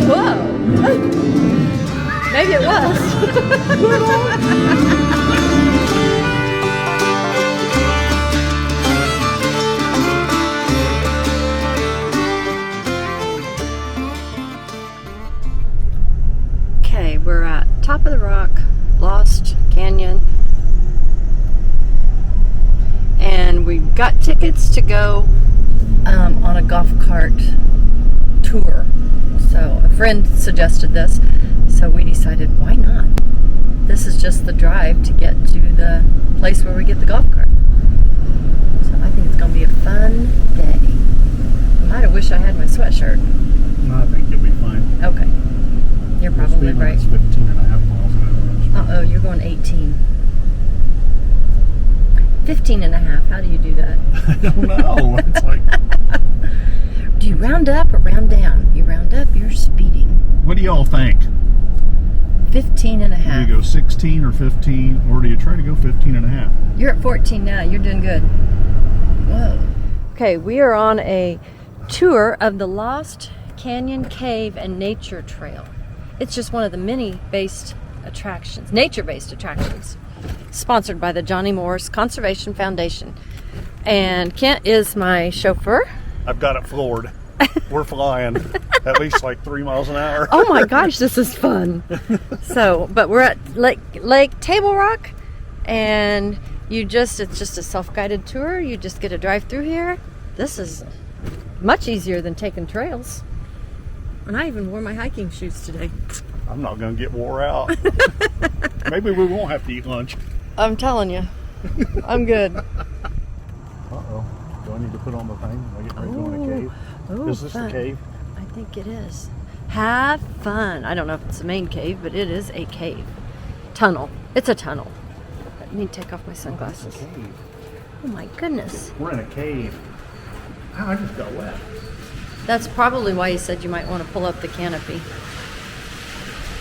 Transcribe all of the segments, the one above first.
Whoa! Maybe it was. Okay, we're at top of the rock, Lost Canyon, and we've got tickets to go on a golf cart tour. So a friend suggested this, so we decided, why not? This is just the drive to get to the place where we get the golf cart. So I think it's going to be a fun day. I might have wished I had my sweatshirt. No, I think you'll be fine. Okay. You're probably right. It's 15 and a half miles an hour. Uh-oh, you're going 18. 15 and a half. How do you do that? I don't know. It's like... Do you round up or round down? You round up, you're speeding. What do y'all think? 15 and a half. Do you go 16 or 15, or do you try to go 15 and a half? You're at 14 now. You're doing good. Whoa. Okay, we are on a tour of the Lost Canyon Cave and Nature Trail. It's just one of the many nature-based attractions, sponsored by the Johnny Morris Conservation Foundation. And Kent is my chauffeur. I've got it floored. We're flying at least like 3 miles an hour. Oh my gosh, this is fun. So, but we're at Lake Table Rock, and it's just a self-guided tour. You just get to drive through here. This is much easier than taking trails. And I even wore my hiking shoes today. I'm not going to get wore out. Maybe we won't have to eat lunch. I'm telling you, I'm good. Uh-oh. Do I need to put on the thing? Am I getting ready to go in a cave? Oh, Is this fun. a cave? I think it is. Have fun. I don't know if it's the main cave, but it is a cave. Tunnel. It's a tunnel. Let me take off my sunglasses. It's a cave. Oh my goodness. We're in a cave. Wow, I just got wet. That's probably why you said you might want to pull up the canopy.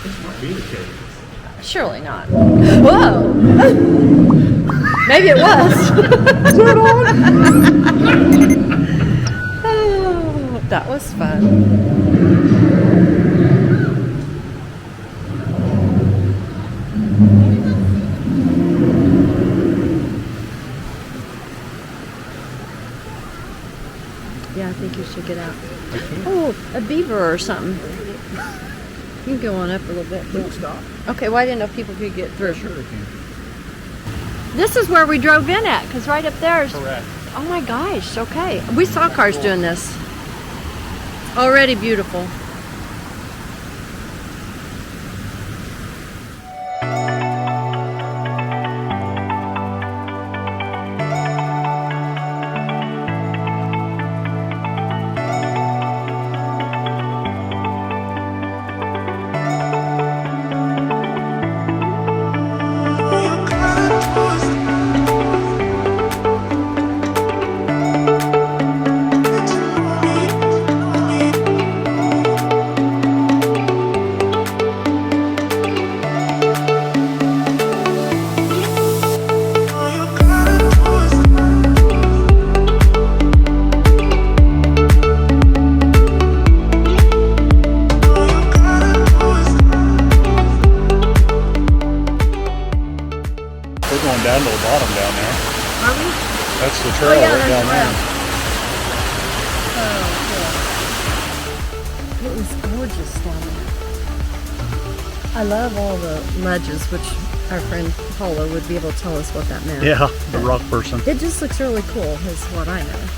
This might be the cave. Surely not. Whoa! Maybe it was. Is that on? Oh, that was fun. Yeah, I think you should get out. Oh, a beaver or something. You can go on up a little bit. Don't stop. Okay, well, I didn't know if people could get through. Sure they can. This is where we drove in at, because right up there is... Correct. Oh my gosh, okay. We saw cars doing this. Already beautiful. Down to the bottom down there. Are we? That's the trail right down there. Oh, cool. It was gorgeous down there. I love all the ledges, which our friend Paula would be able to tell us what that meant. Yeah, the rock person. It just looks really cool, is what I know.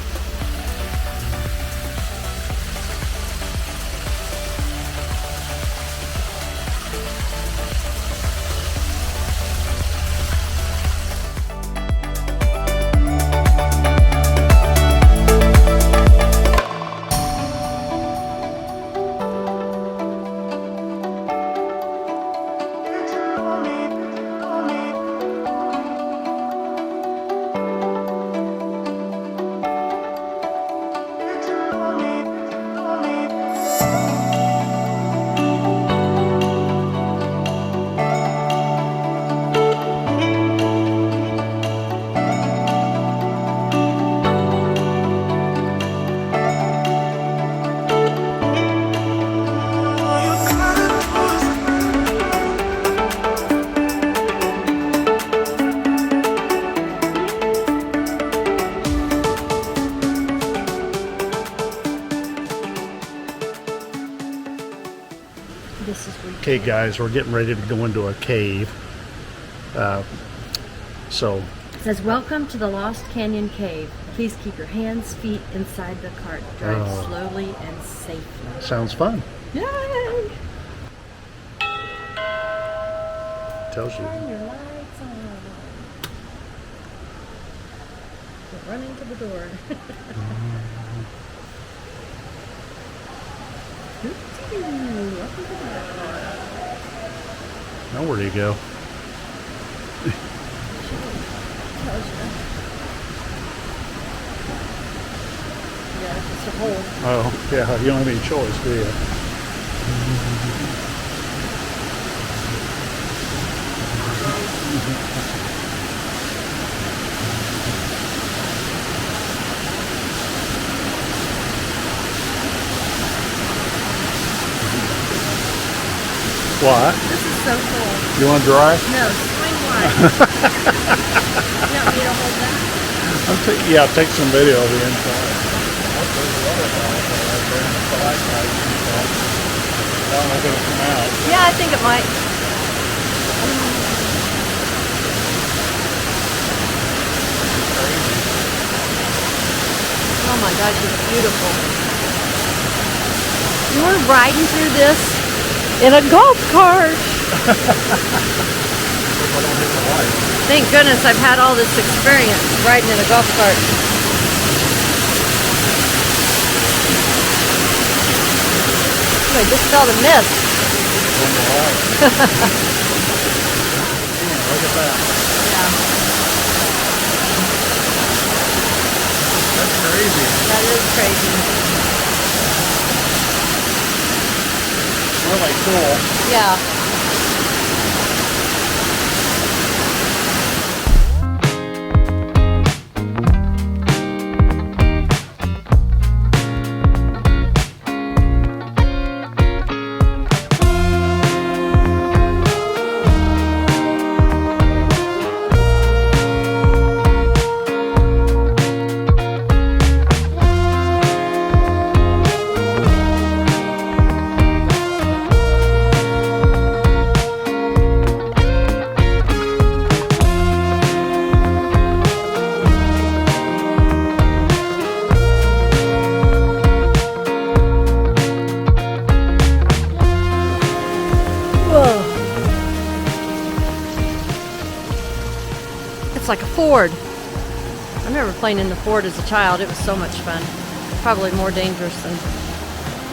Okay, guys, we're getting ready to go into a cave. So It says, "Welcome to the Lost Canyon Cave. Please keep your hands, feet inside the cart. Drive slowly and safely." sounds fun. Yay! Tells you. Turn your lights on. We're running to the door. Now where do you go? Yeah, it's a hole. Oh, yeah, you don't have any choice, do you? What? This is so cool. You want to drive? No, swing wide. You want me to hold that? I'll take some video of the inside. There's a waterfall right there in the side. I don't know if it'll come out. Yeah, I think it might. Oh my gosh, it's beautiful. We're riding through this in a golf cart. Thank goodness I've had all this experience riding in a golf cart. I just felt a mist. Look at that. Yeah, That's crazy. that is crazy. Really cool. Yeah. It's like a Ford. I remember playing in the Ford as a child. It was so much fun. Probably more dangerous than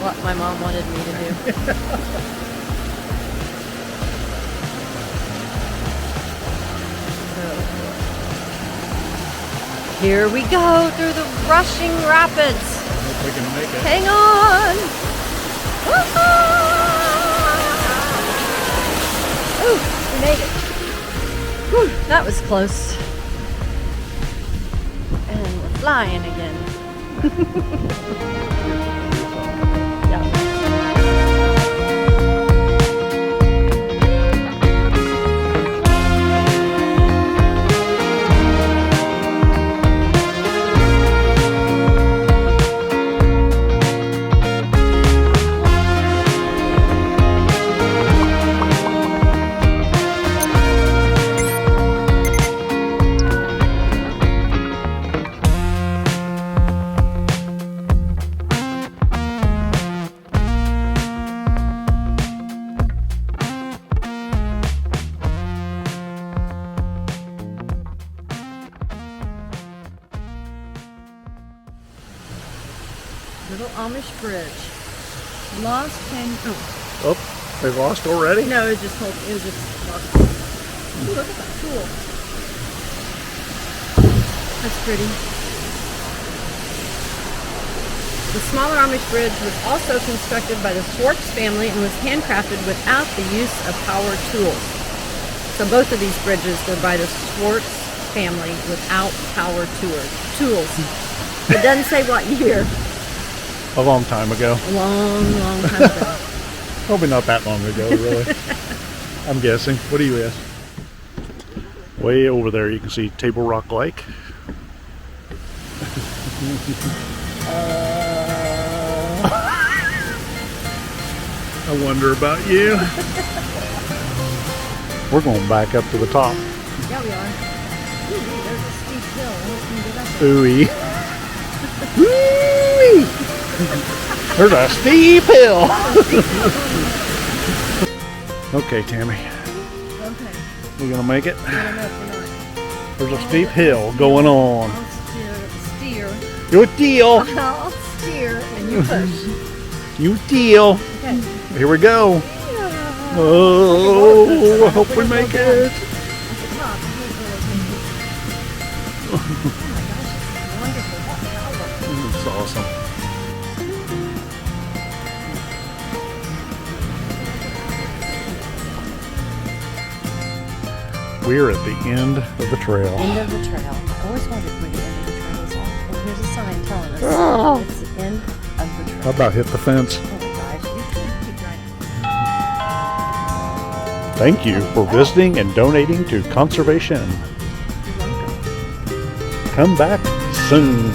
what my mom wanted me to do. Here we go through the rushing rapids. I hope we can make it. Hang on. Ooh, we made it. Whew, that was close. And we're flying again. Yeah. Little Amish bridge. Lost Canyon. Oh. Oh, they've lost already? No, it was just lost. Ooh, look at that. Cool. That's pretty. The smaller Amish bridge was also constructed by the Schwartz family and was handcrafted without the use of power tools. So both of these bridges were by the Schwartz family without power tools. It doesn't say what year. A long time ago. A long, long time ago. Probably not that long ago, really. I'm guessing. What do you guess? Way over there you can see Table Rock Lake. I wonder about you. We're going back up to the top. Yeah, we are. Ooh, there's a steep hill. We can get up there. Ooey. Ooey. There's a steep hill. Okay, Tammy. Okay. We gonna make it? I don't know if we're not. There's a steep hill going on. I'll steer. You deal. I'll steer and you push. You deal. Okay. Here we go. Yeah. Oh, I hope we make it. At the top, I hate really. Oh my gosh, it's wonderful. What power. It's awesome. We're at the end of the trail. End of the trail. I always wondered where the end of the trail is at. Well, here's a sign telling us it's the end of the trail. How about hit the fence? Oh my gosh, you keep driving. Thank you for visiting and donating to conservation. You're welcome. Come back soon.